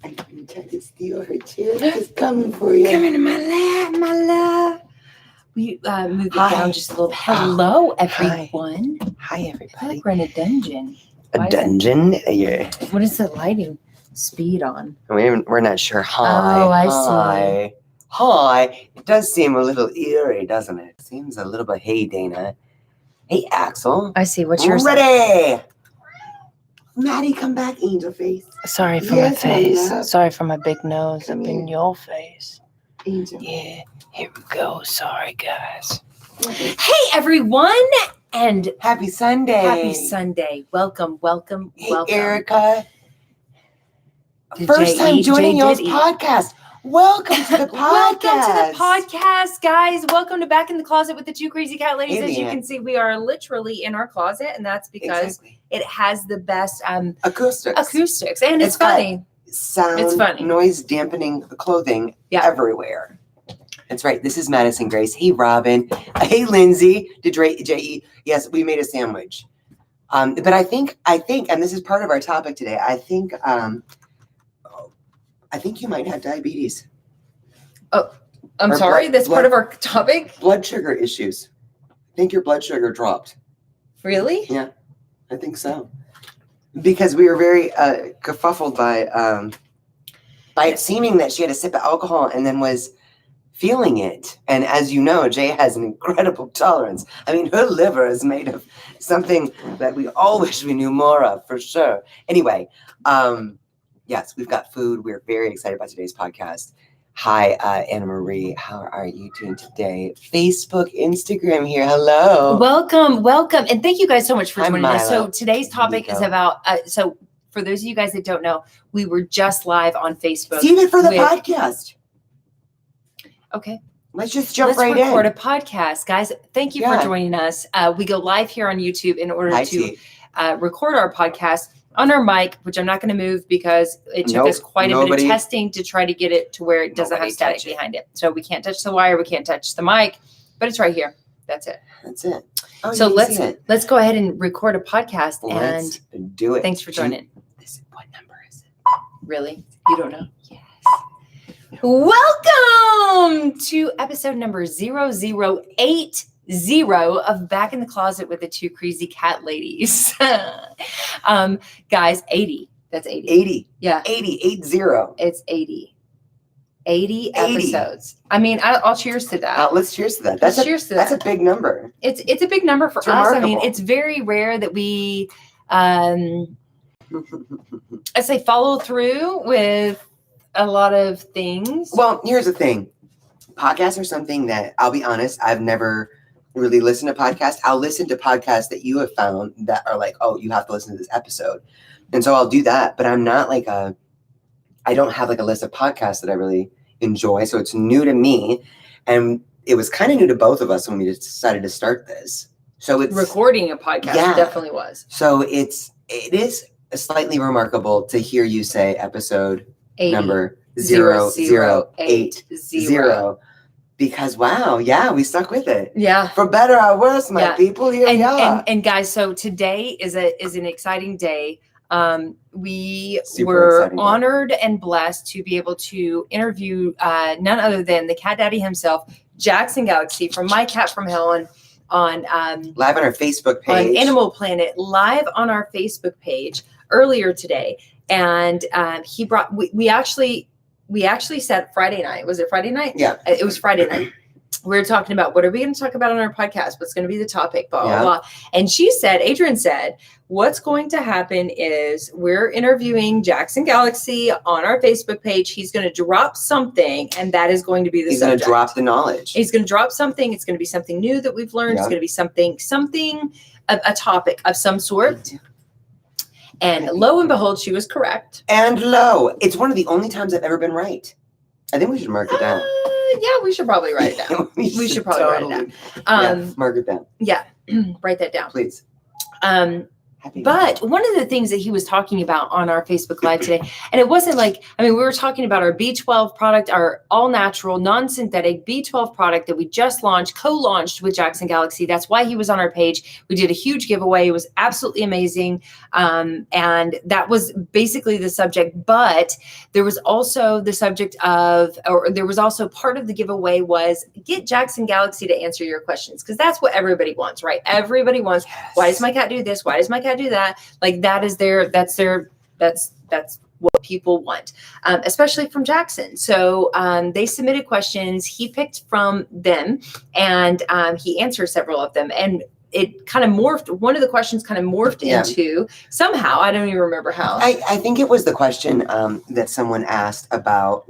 I'm going to try to steal her chair. It's coming for you. Come into my lap, my love. We move it down just a little bit. Hello, everyone. Hi, everybody. I feel like we're in a dungeon. A dungeon? Yeah. What is the lighting speed on? We're not sure. Hi. Oh, I see. Hi. It does seem a little eerie, doesn't it? Seems a little bit. Hey, Dana. Hey, Axel. I see. What's yours? Ready. Maddie, come back, angel face. Sorry for my face. Sorry for my big nose up in your face. Angel. Yeah, here we go. Sorry, guys. Hey, everyone, and happy Sunday. Happy Sunday. Welcome. Hey, Erica. First time joining y'all's podcast. Welcome to the podcast. Welcome to the podcast, guys. Welcome to Back in the Closet with the Two Crazy Cat Ladies. As you can see, we are literally in our closet, and that's because it has the best acoustics, and it's funny. Sound, it's funny. Noise dampening clothing everywhere. That's right. This is Madison Grace. Hey, Robin. Hey, Lindsay. J.E. Yes, we made a sandwich. But I think, and this is part of our topic today. I think you might have diabetes. Oh, I'm sorry. That's part of our topic. Blood sugar issues. I think your blood sugar dropped. Really? Yeah, I think so. Because we were very kerfuffled by it seeming that she had a sip of alcohol and then was feeling it. And as you know, Jay has an incredible tolerance. I mean, her liver is made of something that we all wish we knew more of, for sure. Anyway, yes, we've got food. We're very excited about today's podcast. Hi, Anna Marie. How are you doing today? Facebook, Instagram here. Hello. Welcome. And thank you guys so much for joining us. So today's topic is about, so for those of you guys that don't know, we were just live on Facebook. Save it for the podcast. Okay. Let's just jump right in. Let's record a podcast, guys. Thank you for joining us. We go live here on YouTube in order to record our podcast on our mic, which I'm not going to move because it took us quite a bit of testing to try to get it to where it doesn't have static behind it. So we can't touch the wire, we can't touch the mic, but it's right here. That's it. Oh, so let's go ahead and record a podcast and do it. Thanks for joining. What number is it? Really? You don't know? Yes. Welcome to episode number 080 of Back in the Closet with the Two Crazy Cat Ladies. Guys, 80. That's 80. 80. Yeah. 80. It's 80. 80 episodes. I mean, I'll cheers to that. Let's cheers to that. That's a big number. It's a big number for us. Remarkable. I mean, it's very rare that we, I say, follow through with a lot of things. Well, here's the thing. Podcasts are something that, I'll be honest, I've never really listened to podcasts. I'll listen to podcasts that you have found that are like, oh, you have to listen to this episode. And so I'll do that. But I'm not like I don't have like a list of podcasts that I really enjoy. So it's new to me. And it was kind of new to both of us when we decided to start this. So it's recording a podcast definitely was. So it is slightly remarkable to hear you say episode 80. Number 0080. Because wow, we stuck with it. Yeah. For better or worse, my people, here we are. And guys, so today is an exciting day. We Super were honored and blessed to be able to interview none other than the Cat Daddy himself, Jackson Galaxy from My Cat from Hell on live on our Facebook page. On Animal Planet, live on our Facebook page earlier today. And he brought we actually said Friday night. Was it Friday night? Yeah. It was Friday night. We were talking about what are we going to talk about on our podcast? What's going to be the topic? Blah, blah, blah. And Adrian said, what's going to happen is we're interviewing Jackson Galaxy on our Facebook page. He's going to drop something, and that is going to be the subject. He's going to drop the knowledge. He's going to drop something. It's going to be something new that we've learned. It's going to be something, a topic of some sort. And lo and behold, she was correct. And it's one of the only times I've ever been right. I think we should mark it down. Yeah, we should probably write it down. we should probably write it down. Mark it down. Yeah, write that down. Please. But one of the things that he was talking about on our Facebook Live today, and it wasn't like, we were talking about our B12 product, our all natural, non-synthetic B12 product that we just co-launched with Jackson Galaxy. That's why he was on our page. We did a huge giveaway. It was absolutely amazing. And that was basically the subject. But there was also the subject of, or there was also part of the giveaway was get Jackson Galaxy to answer your questions. Because that's what everybody wants, right? Everybody wants, why does my cat do this? Why does my cat do that? Like that's what people want, especially from Jackson. So they submitted questions. He picked from them, and he answered several of them. And it kind of morphed. One of the questions kind of morphed into somehow. I don't even remember how. I think it was the question that someone asked about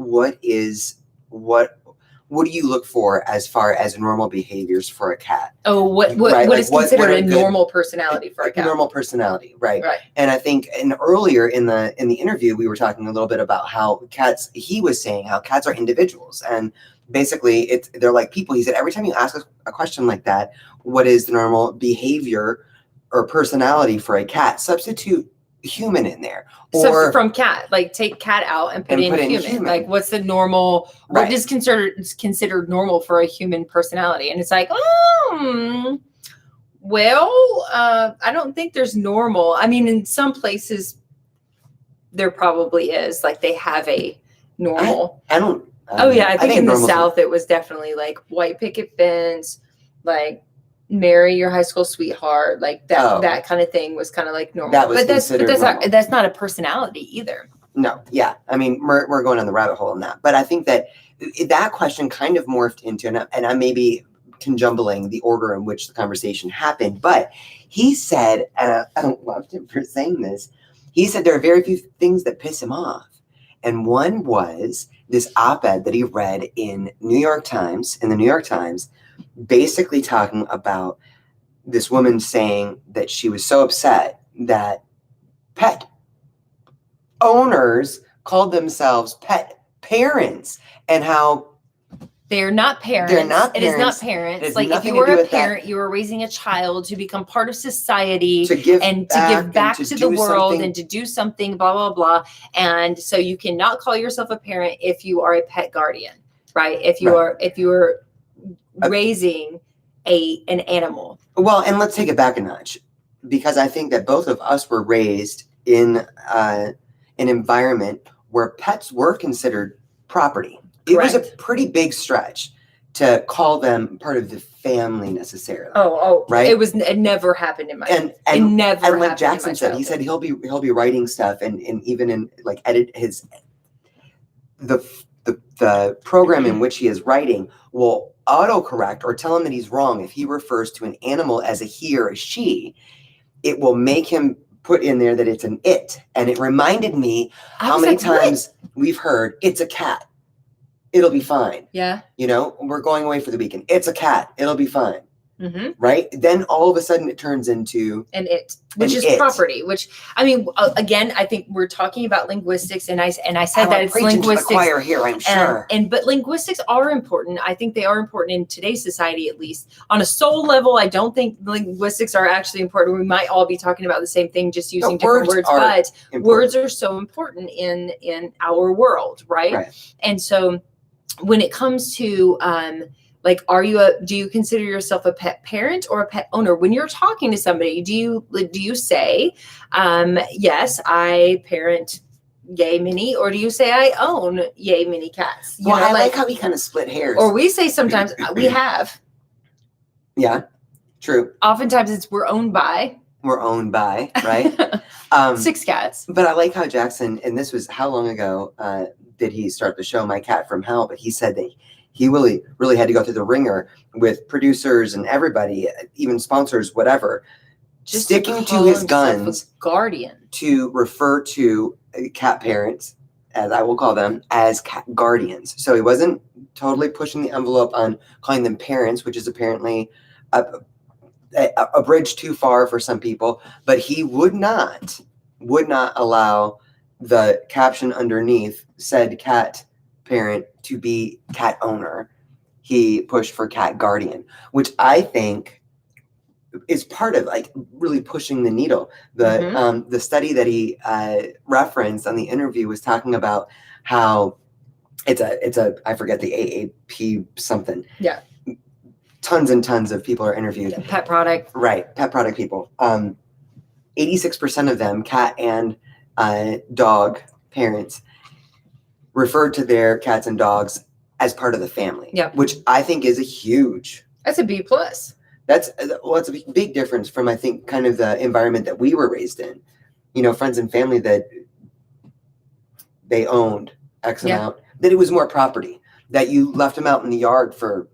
what do you look for as far as normal behaviors for a cat? Oh, what is considered a normal personality for a cat? Normal personality, right? Right. And I think earlier in the interview, we were talking a little bit about how cats. He was saying how cats are individuals, and basically, they're like people. He said every time you ask a question like that, what is the normal behavior or personality for a cat? Substitute human in there, or from cat, like take cat out and put in human. Like what's the normal, what is considered normal for a human personality? And it's like, I don't think there's normal. I mean, in some places there probably is, like they have a normal. I think in the South it was definitely like white picket fence, like marry your high school sweetheart, like that kind of thing was kind of like normal. That's not a personality either. No, yeah. I mean, we're going on the rabbit hole on that, but I think that question kind of morphed into, and I may be conjumbling the order in which the conversation happened, but he said, and I loved him for saying this. He said there are very few things that piss him off, and one was this op-ed that he read in the New York Times, basically talking about this woman saying that she was so upset that pet owners called themselves pet parents, and how they're not parents. It is not parents. Like if you were a parent, you were raising a child to become part of society, to give back to the world and to do something, blah, blah, blah. And so you cannot call yourself a parent if you are a pet guardian, right? If you are raising an animal. Well, and let's take it back a notch, because I think that both of us were raised in an environment where pets were considered property. It was a pretty big stretch to call them part of the family necessarily. Right. It never happened in my life. It never. And like Jackson said, he said he'll be writing stuff and even in like edit the program in which he is writing will autocorrect or tell him that he's wrong. If he refers to an animal as a he or a she, it will make him put in there that it's an it. And it reminded me how many times we've heard it's a cat. It'll be fine. Yeah. We're going away for the weekend. It's a cat. It'll be fine. Mm-hmm. Right. Then all of a sudden it turns into which is property, which I mean, again, I think we're talking about linguistics, and I said that it's linguistics. To the choir here, I'm sure. But linguistics are important. I think they are important in today's society, at least on a soul level. I don't think linguistics are actually important. We might all be talking about the same thing, just using different words, but words are so important in our world, right? And so when it comes to like, do you consider yourself a pet parent or a pet owner? When you're talking to somebody, do you say, yes, I parent yay mini, or do you say I own yay mini cats? I like how we kind of split hairs. Or we say sometimes we have. Yeah, true. Oftentimes it's we're owned by, right? 6 cats. But I like how Jackson, and this was how long ago did he start the show My Cat from Hell, but he said that he really, really had to go through the ringer with producers and everybody, even sponsors, whatever, just sticking to his guns, guardian, to refer to cat parents, as I will call them, as cat guardians. So he wasn't totally pushing the envelope on calling them parents, which is apparently a bridge too far for some people, but he would not allow the caption underneath said cat parent to be cat owner. He pushed for cat guardian, which I think is part of like really pushing the needle. The study that he referenced on the interview was talking about how it's a I forget the AAP something. Yeah. Tons and tons of people are interviewed. Yeah, pet product. Right. Pet product people. 86% of them, cat and dog parents, referred to their cats and dogs as part of the family. Yeah. Which I think is a huge. That's a B+. It's a big difference from, I think, kind of the environment that we were raised in. You know, friends and family that they owned X amount, that it was more property, that you left them out in the yard for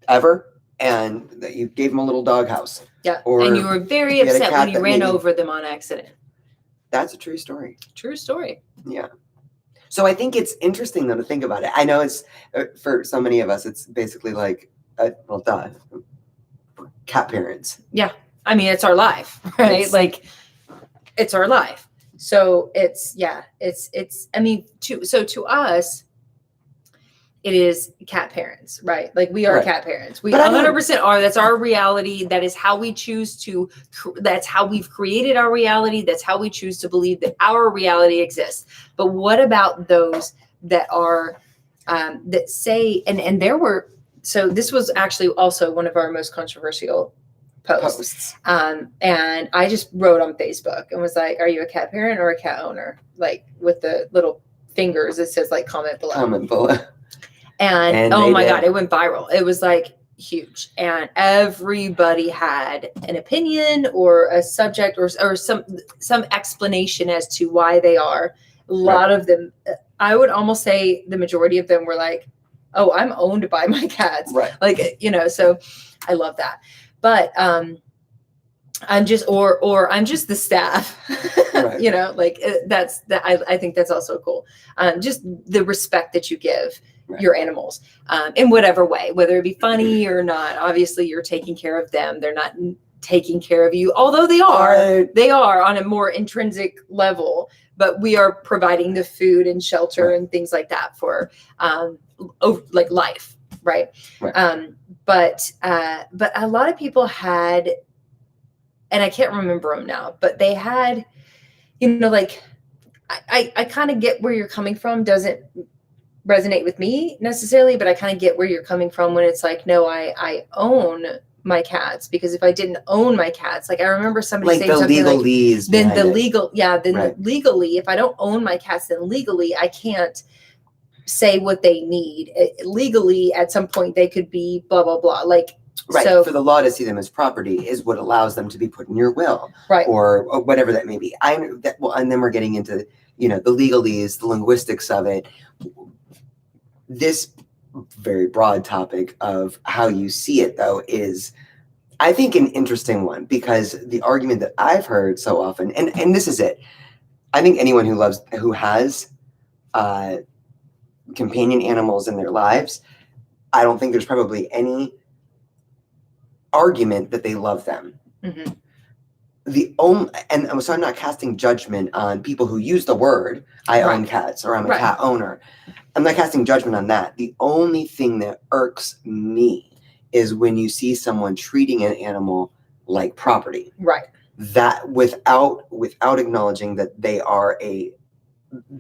ever, and that you gave them a little doghouse. Yeah, and you were very upset when you ran over them on accident. That's a true story. True story. Yeah. So I think it's interesting, though, to think about it. I know it's, for so many of us, it's basically like, cat parents. Yeah. I mean, it's our life, right? It's our life. So to us, it is cat parents, right? Like we are cat parents. We 100% are. That's our reality. That is how we that's how we've created our reality. That's how we choose to believe that our reality exists. But what about those that are, that say, so this was actually also one of our most controversial posts. And I just wrote on Facebook and was like, are you a cat parent or a cat owner? Like with the little fingers, it says like comment below. And oh my God, it went viral. It was like huge. And everybody had an opinion or a subject or some explanation as to why they are. A lot of them, I would almost say the majority of them were like, oh, I'm owned by my cats. Right. Like, so I love that. But I'm just the staff, I think that's also cool. Just the respect that you give your animals, in whatever way, whether it be funny or not. Obviously you're taking care of them. They're not taking care of you, although they are on a more intrinsic level, but we are providing the food and shelter and things like that for, like life. Right. But a lot of people had, and I can't remember them now, but they had, like, I kind of get where you're coming from. Doesn't resonate with me necessarily, but I kind of get where you're coming from when it's like, no, I own my cats, because if I didn't own my cats, like I remember somebody saying something like, legally, if I don't own my cats, then legally I can't say what they need. Legally, at some point they could be blah, blah, blah. Like, right. So for the law to see them as property is what allows them to be put in your will, right? Or whatever that may be. And then we're getting into, the legalese, the linguistics of it. This very broad topic of how you see it, though, is, I think, an interesting one, because the argument that I've heard so often, and this is it, I think anyone who has companion animals in their lives, I don't think there's probably any argument that they love them. Mm-hmm. So I'm not casting judgment on people who use the word, I own cats, or I'm a cat owner. I'm not casting judgment on that. The only thing that irks me is when you see someone treating an animal like property. Right. That without acknowledging that they are a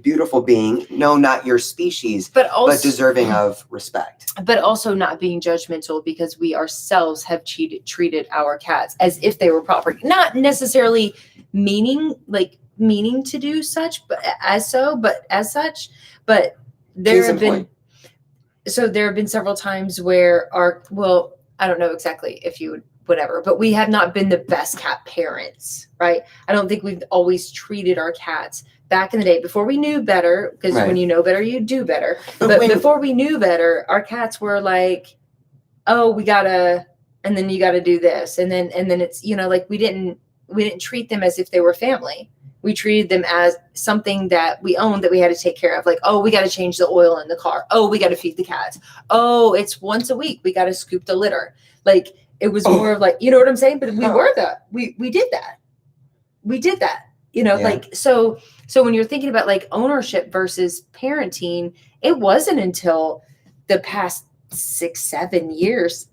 beautiful being, no, not your species, but deserving of respect. But also not being judgmental, because we ourselves have treated our cats as if they were property. Not necessarily meaning to do such, but as such. But there have been several times where I don't know exactly if you would, whatever, but we have not been the best cat parents, right? I don't think we've always treated our cats back in the day, before we knew better, because when you know better, you do better. But before we knew better, our cats were like, oh, and then you gotta do this. And then it's, like we didn't treat them as if they were family. We treated them as something that we owned, that we had to take care of. Like, oh, we got to change the oil in the car. Oh, we got to feed the cats. Oh, it's once a week. We got to scoop the litter. Like, it was more of like, you know what I'm saying? But we were that. We did that. We did that. Like, so when you're thinking about like ownership versus parenting, it wasn't until the past 6-7 years,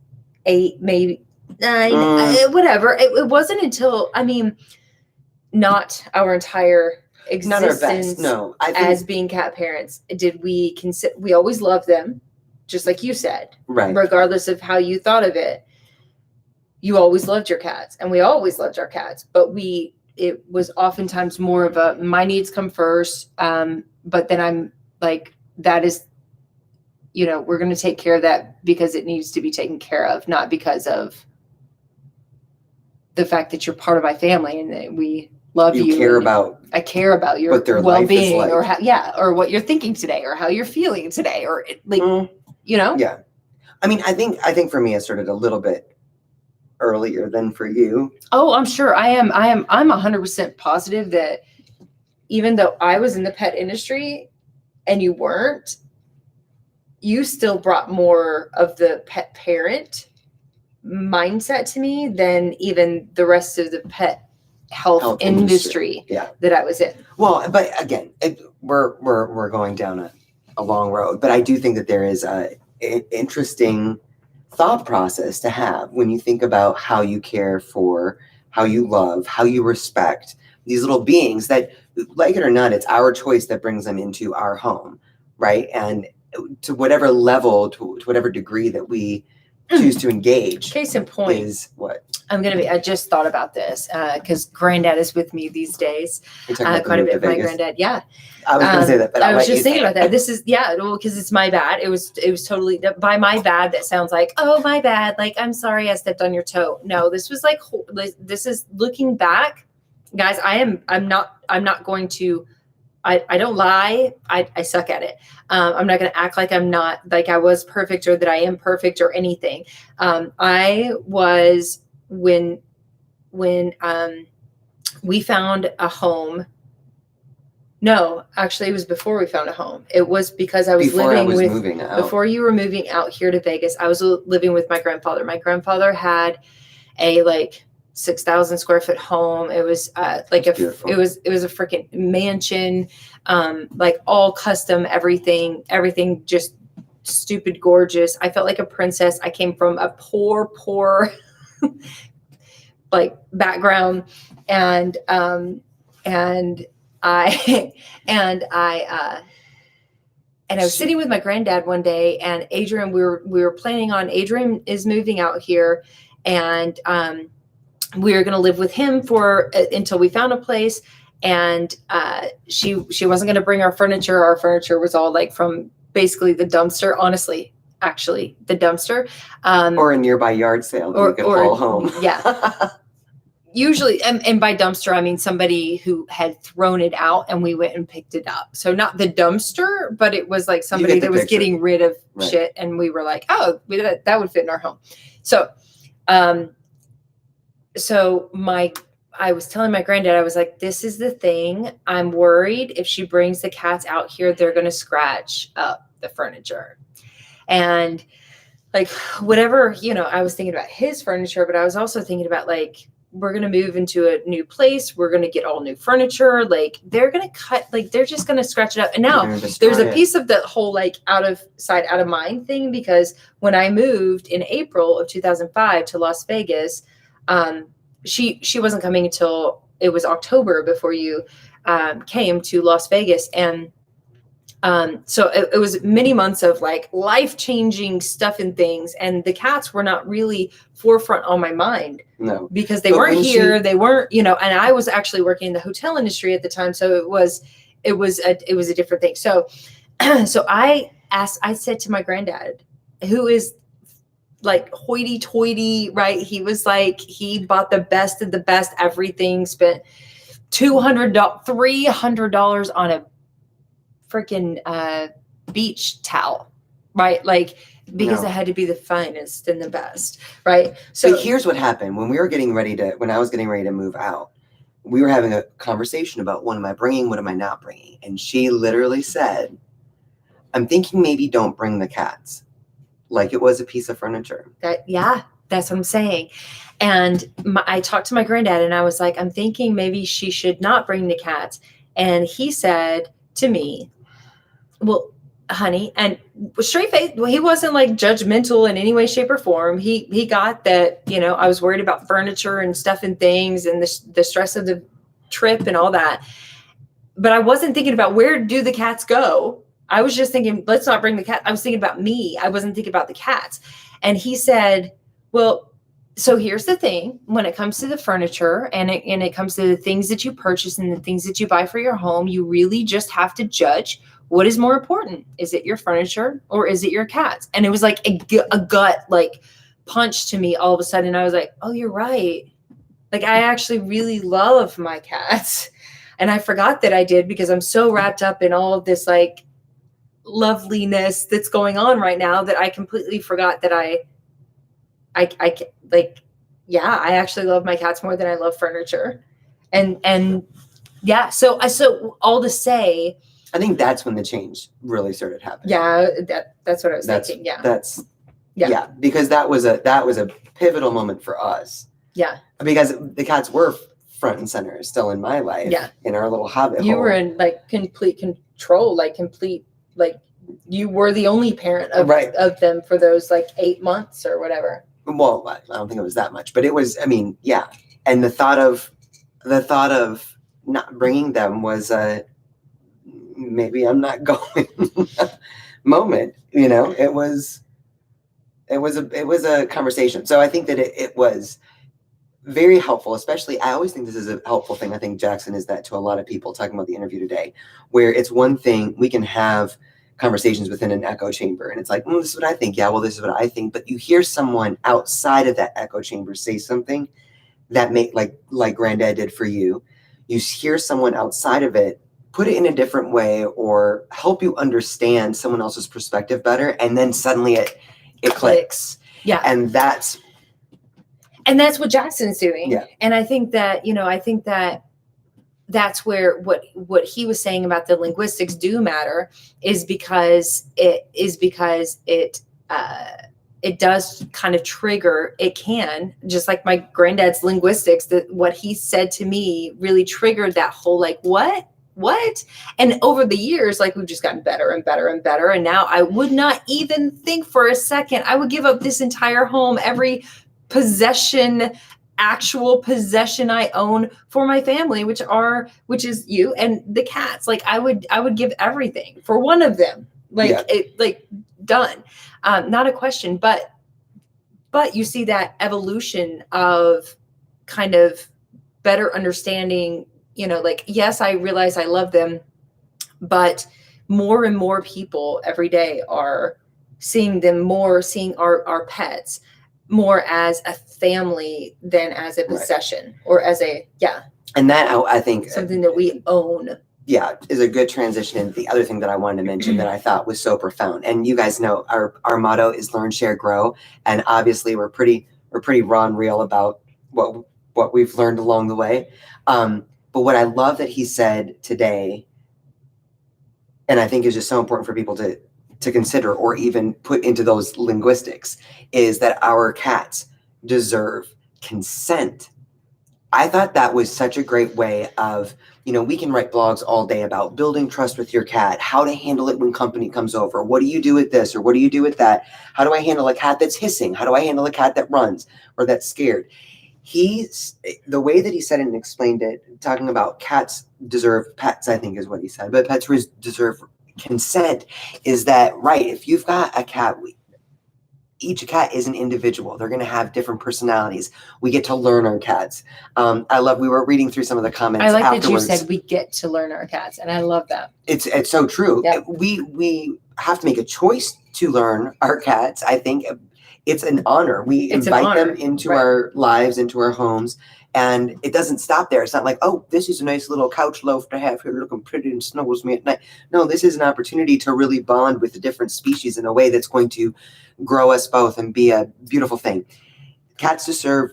8, maybe Whatever. It wasn't until, not our entire existence. Not our best. No, as being cat parents, did we consider? We always loved them, just like you said. Right. Regardless of how you thought of it, you always loved your cats, and we always loved our cats. But it was oftentimes more of a my needs come first. But then I'm like, that is, we're going to take care of that because it needs to be taken care of, not because of the fact that you're part of my family and that we love you. I care about your well-being like. or what you're thinking today or how you're feeling today or Yeah. I think for me, it started a little bit earlier than for you. Oh, I'm sure I'm 100% positive that even though I was in the pet industry and you weren't, you still brought more of the pet parent mindset to me than even the rest of the pet health industry that I was in. Well, but again, we're going down a long road, but I do think that there is an interesting thought process to have when you think about how you care for, how you love, how you respect these little beings that, like it or not, it's our choice that brings them into our home, right? And to whatever level, to whatever degree that we choose to engage. Case in point is what? I just thought about this because Granddad is with me these days. Quite a bit. My granddad, yeah. I was going to say that, but I was just thinking about that. This is because it's my bad. It was totally by my bad. That sounds like, oh, my bad. Like, I'm sorry I stepped on your toe. No, this was like, this is looking back, guys. I'm not going to. I don't lie. I suck at it. I'm not going to act like I'm not, like I was perfect or that I am perfect or anything. I was when we found a home. No, actually, it was before we found a home. It was because I was before you were moving out here to Vegas. I was living with my grandfather. My grandfather had a 6,000 square foot home. It was it was a freaking mansion, all custom, everything just stupid gorgeous. I felt like a princess. I came from a poor background, and I was sitting with my granddad one day, and Adrian, we were planning on, Adrian is moving out here, and we were going to live with him until we found a place. And she wasn't going to bring our furniture. Our furniture was all from basically the dumpster. Honestly, actually, the dumpster. Or a nearby yard sale that you could haul home. Yeah. Usually, and by dumpster, I mean somebody who had thrown it out and we went and picked it up. So not the dumpster, but it was somebody that was getting rid of shit. And we were like, oh, that would fit in our home. So, I was telling my granddad, I was like, this is the thing. I'm worried if she brings the cats out here, they're going to scratch up the furniture. And whatever, I was thinking about his furniture, but I was also thinking about we're going to move into a new place. We're going to get all new furniture. They're going to cut, they're just going to scratch it up. And now there's a piece of the whole, out of sight, out of mind thing, because when I moved in April of 2005 to Las Vegas, she wasn't coming until it was October before you came to Las Vegas. And so it was many months of life-changing stuff and things. And the cats were not really forefront on my mind. No. Because they weren't here. They weren't, and I was actually working in the hotel industry at the time. So it was a different thing. So, I said to my granddad, who is hoity-toity, right? He was he bought the best of the best, everything, spent $200, $300 on a freaking beach towel, right? Because it had to be the finest and the best, right? So here's what happened. When I was getting ready to move out, we were having a conversation about what am I bringing, what am I not bringing? And she literally said, I'm thinking maybe don't bring the cats. It was a piece of furniture. That's what I'm saying. And I talked to my granddad and I was like, I'm thinking maybe she should not bring the cats. And he said to me, well, honey, and straight face. Well, he wasn't like judgmental in any way, shape, or form. He got that, I was worried about furniture and stuff and things and the stress of the trip and all that. But I wasn't thinking about where do the cats go. I was just thinking, let's not bring the cat. I was thinking about me. I wasn't thinking about the cats. And he said, well, so here's the thing, when it comes to the furniture and it comes to the things that you purchase and the things that you buy for your home, you really just have to judge what is more important. Is it your furniture or is it your cats? And it was like a gut like punch to me all of a sudden. I was like, oh, you're right. Like, I actually really love my cats. And I forgot that I did because I'm so wrapped up in all of this like loveliness that's going on right now that I completely forgot that I actually love my cats more than I love furniture. And yeah, so all to say, I think that's when the change really started happening. Yeah, that's what I was thinking. Yeah. Because that was a pivotal moment for us. Yeah. Because the cats were front and center still in my life. Yeah. In our little hobbit you hole. Were in like complete control, like you were the only parent of them for those like 8 months or whatever. Well, I don't think it was that much, but it was, yeah. And the thought of not bringing them was maybe I'm not going moment, it was a conversation. So I think that it was very helpful, especially, I always think this is a helpful thing. I think Jackson is that to a lot of people talking about the interview today, where it's one thing we can have conversations within an echo chamber. And it's like, this is what I think. Yeah, well, this is what I think. But you hear someone outside of that echo chamber say something that like Granddad did for you. You hear someone outside of it, put it in a different way or help you understand someone else's perspective better. And then suddenly it clicks. Yeah. And that's what Jackson's doing. Yeah. And I think that, that's where what he was saying about the linguistics do matter is because it does kind of trigger. It can, just like my granddad's linguistics, that what he said to me really triggered that whole like what. And over the years, like, we've just gotten better and better and better. And now I would not even think for a second I would give up this entire home, every actual possession I own for my family, which is you and the cats. Like, I would give everything for one of them. Done. Not a question, but you see that evolution of kind of better understanding, yes, I realize I love them, but more and more people every day are seeing them more, seeing our pets more as a family than as a possession or as and that I think something that we own. Yeah, is a good transition. And the other thing that I wanted to mention that I thought was so profound, and you guys know our motto is learn, share, grow, and obviously we're pretty raw and real about what we've learned along the way. But what I love that he said today, and I think is just so important for people to consider or even put into those linguistics, is that our cats deserve consent. I thought that was such a great way of, we can write blogs all day about building trust with your cat, how to handle it when company comes over. What do you do with this? Or what do you do with that? How do I handle a cat that's hissing? How do I handle a cat that runs or that's scared? The way that he said it and explained it, talking about cats deserve pets, I think is what he said, but pets deserve consent, is that right? If you've got a cat, each cat is an individual. They're going to have different personalities. We get to learn our cats. We were reading through some of the comments. I like afterwards. That you said we get to learn our cats, and I love that. It's so true. Yep. We have to make a choice to learn our cats. I think it's an honor. We invite them into our lives, into our homes. And it doesn't stop there. It's not like, oh, this is a nice little couch loaf to have here looking pretty and snuggles me at night. No, this is an opportunity to really bond with a different species in a way that's going to grow us both and be a beautiful thing. Cats deserve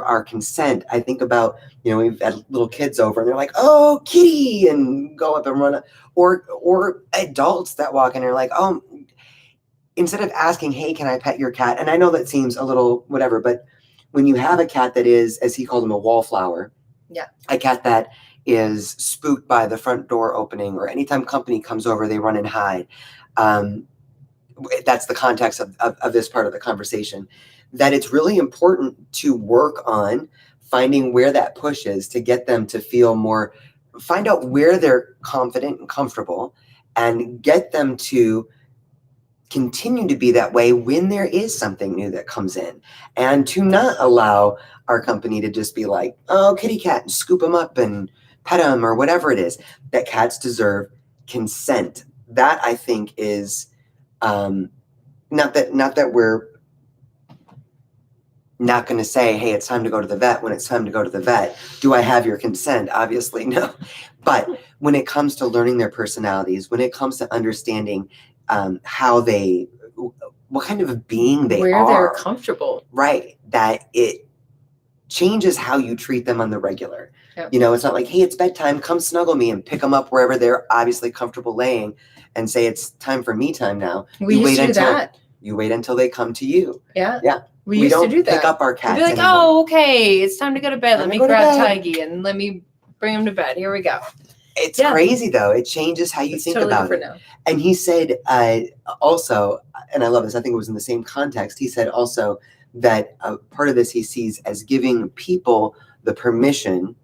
our consent. I think about, we've had little kids over and they're like, oh, kitty, and go up and run. Or adults that walk in and are like, oh, instead of asking, hey, can I pet your cat? And I know that seems a little whatever, but when you have a cat that is, as he called him, a wallflower, a cat that is spooked by the front door opening, or anytime company comes over, they run and hide. that's the context of this part of the conversation, that it's really important to work on finding where that push is to get them to feel more, find out where they're confident and comfortable, and get them to continue to be that way when there is something new that comes in, and to not allow our company to just be like, oh, kitty cat, and scoop them up and pet them or whatever it is. That cats deserve consent. That, I think, is not that we're not going to say, hey, it's time to go to the vet when it's time to go to the vet. Do I have your consent? Obviously, no. But when it comes to learning their personalities, when it comes to understanding how they, what kind of a being they where are, they're comfortable, right? That it changes how you treat them on the regular. Yep. You know, it's not like, hey, it's bedtime, come snuggle me, and pick them up wherever they're obviously comfortable laying, and say it's time for me time now. We used to do that. You wait until they come to you. Yeah. Yeah. We used to do that. Pick up our cats. We'd be like, oh, okay, it's time to go to bed. Let me grab Tiggy and let me bring him to bed. Here we go. It's crazy, though. It changes how you think about it. Now. And he said also, and I love this, I think it was in the same context, he said also that part of this he sees as giving people the permission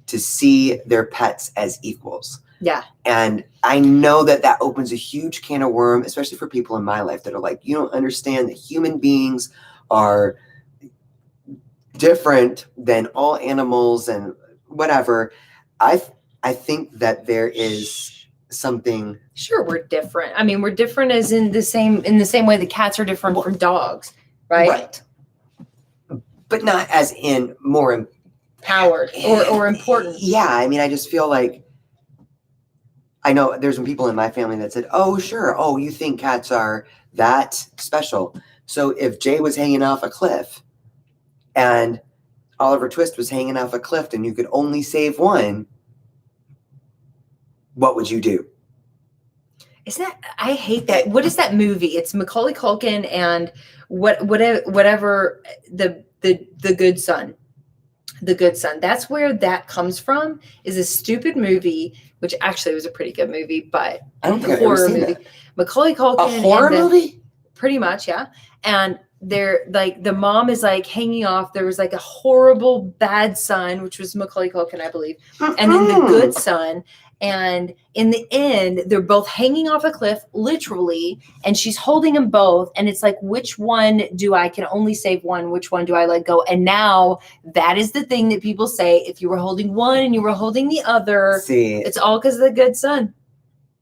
to see their pets as equals. Yeah. And I know that that opens a huge can of worms, especially for people in my life that are like, you don't understand that human beings are different than all animals and whatever. I think that there is something. Sure, we're different. I mean, we're different as in the same way the cats are different from dogs, right? Right. But not as in more empowered or important. Yeah, I mean, I just feel like, I know there's some people in my family that said, oh, sure. Oh, you think cats are that special. So if Jay was hanging off a cliff and Oliver Twist was hanging off a cliff and you could only save one, what would you do? Isn't that, I hate that. What is that movie? It's Macaulay Culkin and whatever the Good Son. The Good Son. That's where that comes from, is a stupid movie, which actually was a pretty good movie, but I don't think I've ever seen movie. That. Macaulay Culkin. A horror movie? Pretty much, yeah. And they're like, the mom is like hanging off. There was like a horrible bad son, which was Macaulay Culkin, I believe. And then the good son. And in the end, they're both hanging off a cliff, literally, and she's holding them both. And it's like, which one do I can only save one? Which one do I let go? And now that is the thing that people say, if you were holding one and you were holding the other, it's all because of the good son.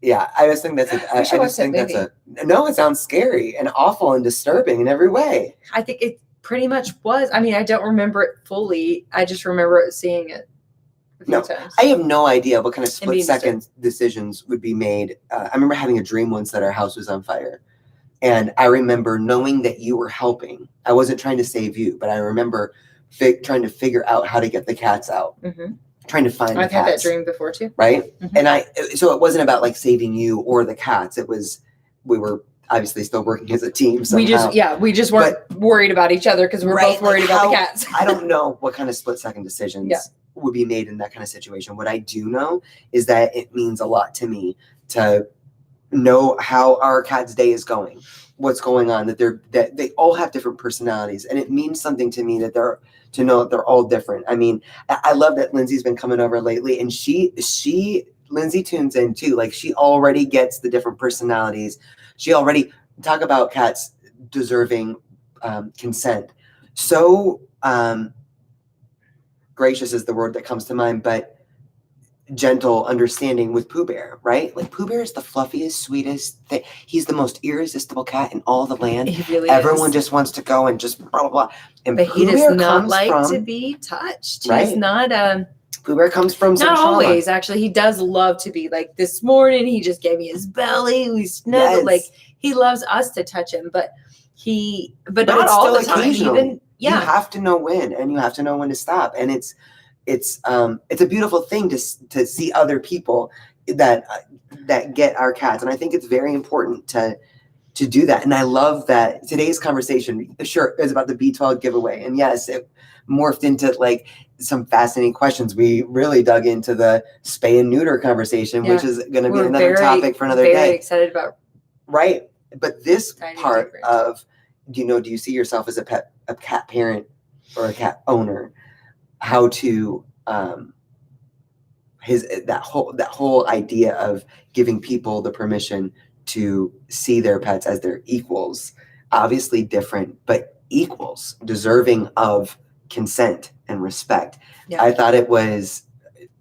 Yeah, I just think that's no, it sounds scary and awful and disturbing in every way. I think it pretty much was. I mean, I don't remember it fully. I just remember seeing it. No, times. I have no idea what kind of split-second decisions would be made. I remember having a dream once that our house was on fire. And I remember knowing that you were helping. I wasn't trying to save you, but I remember trying to figure out how to get the cats out. Mm-hmm. Trying to find the cats. I've had that dream before too. Right? Mm-hmm. And so it wasn't about like saving you or the cats. It was, we were obviously still working as a team somehow. We just weren't worried about each other because we're both worried about the cats. I don't know what kind of split-second decisions would be made in that kind of situation. What I do know is that it means a lot to me to know how our cat's day is going, what's going on, that they all have different personalities, and it means something to me that to know that they're all different. I mean, I love that Lindsay's been coming over lately, and Lindsay tunes in too. Like, she already gets the different personalities. She already talk about cats deserving consent. So gracious is the word that comes to mind, but gentle, understanding with Pooh Bear, right? Like, Pooh Bear is the fluffiest, sweetest thing. He's the most irresistible cat in all the land. He really Everyone is. just wants to go and just blah, blah, blah. But he does not like to be touched. Right? He's not Pooh Bear comes from some not trauma. Always, actually. He does love to be, like, this morning he just gave me his belly. We snuggled. Like, he loves us to touch him, but not all the time. Even you have to know when, and you have to know when to stop. And it's a beautiful thing to see other people that get our cats. And I think it's very important to do that. And I love that today's conversation, sure, is about the B12 giveaway. And yes, it morphed into like some fascinating questions. We really dug into the spay and neuter conversation, which is going to be another topic for another day. Very excited about Right. But this part of, do you see yourself as a cat parent or a cat owner? How to, that whole idea of giving people the permission to see their pets as their equals, obviously different, but equals, deserving of consent and respect. Yeah. I thought it was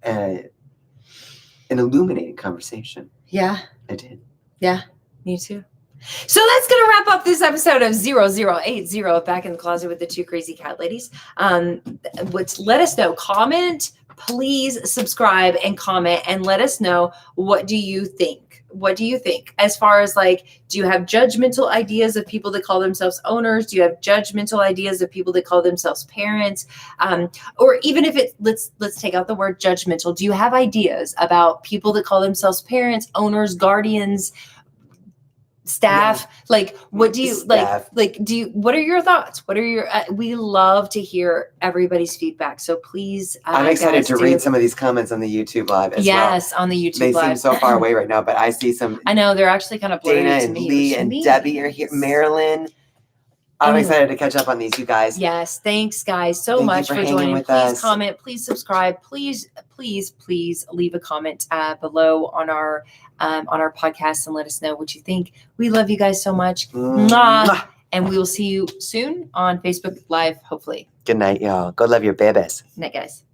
an illuminating conversation. Yeah. I did. Yeah, me too. So that's going to wrap up this episode of 0080 Back in the Closet with the Two Crazy Cat Ladies. Let us know. Comment, please subscribe and comment and let us know, what do you think? What do you think? As far as like, do you have judgmental ideas of people that call themselves owners? Do you have judgmental ideas of people that call themselves parents? Or even if let's take out the word judgmental. Do you have ideas about people that call themselves parents, owners, guardians, staff? Yeah. Like, what do you what are your thoughts? What are your, we love to hear everybody's feedback. So please, I'm excited to read some of these comments on the YouTube live as well. Yes, on the YouTube live. They seem so far away right now, but I see some. I know, they're actually kind of blurry. Dana and Lee and Debbie are here. Marilyn. I'm excited to catch up on these, you guys. Yes. Thanks, guys, so much for joining. Please comment, please subscribe, please leave a comment below on our podcast and let us know what you think. We love you guys so much. Mwah. And we will see you soon on Facebook Live, hopefully. Good night, y'all. Go love your babies. Night, guys.